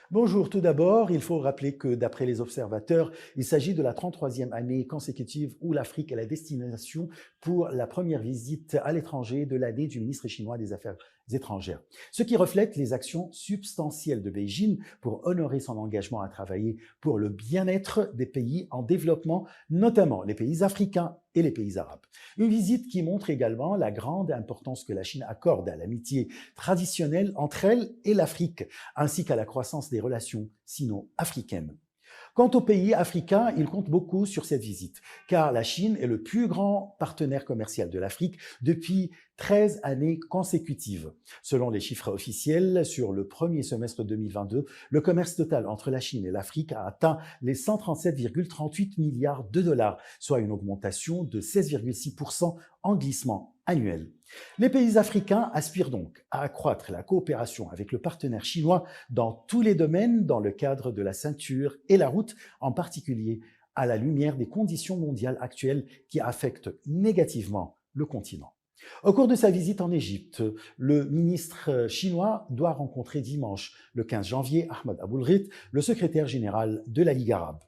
Bonjour, tout d'abord, il faut rappeler que d'après les observateurs, il s'agit de la 33e année consécutive où l'Afrique est la destination pour la première visite à l'étranger de l'année du ministre chinois des Affaires étrangères. Ce qui reflète les actions substantielles de Beijing pour honorer son engagement à travailler pour le bien-être des pays en développement, notamment les pays africains et les pays arabes. Une visite qui montre également la grande importance que la Chine accorde à l'amitié traditionnelle entre elle et l'Afrique, ainsi qu'à la croissance des relations sino-africaines. Quant aux pays africains, ils comptent beaucoup sur cette visite, car la Chine est le plus grand partenaire commercial de l'Afrique depuis 13 années consécutives. Selon les chiffres officiels, sur le premier semestre 2022, le commerce total entre la Chine et l'Afrique a atteint les 137,38 milliards de dollars, soit une augmentation de 16,6% en glissement annuel. Les pays africains aspirent donc à accroître la coopération avec le partenaire chinois dans tous les domaines dans le cadre de la ceinture et la route, en particulier à la lumière des conditions mondiales actuelles qui affectent négativement le continent. Au cours de sa visite en Égypte, le ministre chinois doit rencontrer dimanche, le 15 janvier, Ahmed Aboulreit, le secrétaire général de la Ligue arabe.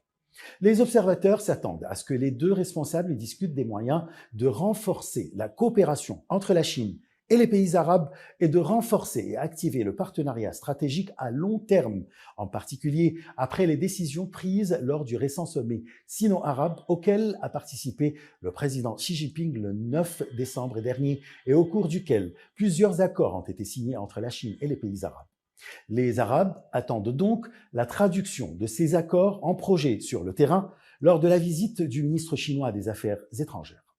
Les observateurs s'attendent à ce que les deux responsables discutent des moyens de renforcer la coopération entre la Chine et les pays arabes et de renforcer et activer le partenariat stratégique à long terme, en particulier après les décisions prises lors du récent sommet sino-arabe auquel a participé le président Xi Jinping le 9 décembre dernier et au cours duquel plusieurs accords ont été signés entre la Chine et les pays arabes. Les Arabes attendent donc la traduction de ces accords en projets sur le terrain lors de la visite du ministre chinois des Affaires étrangères.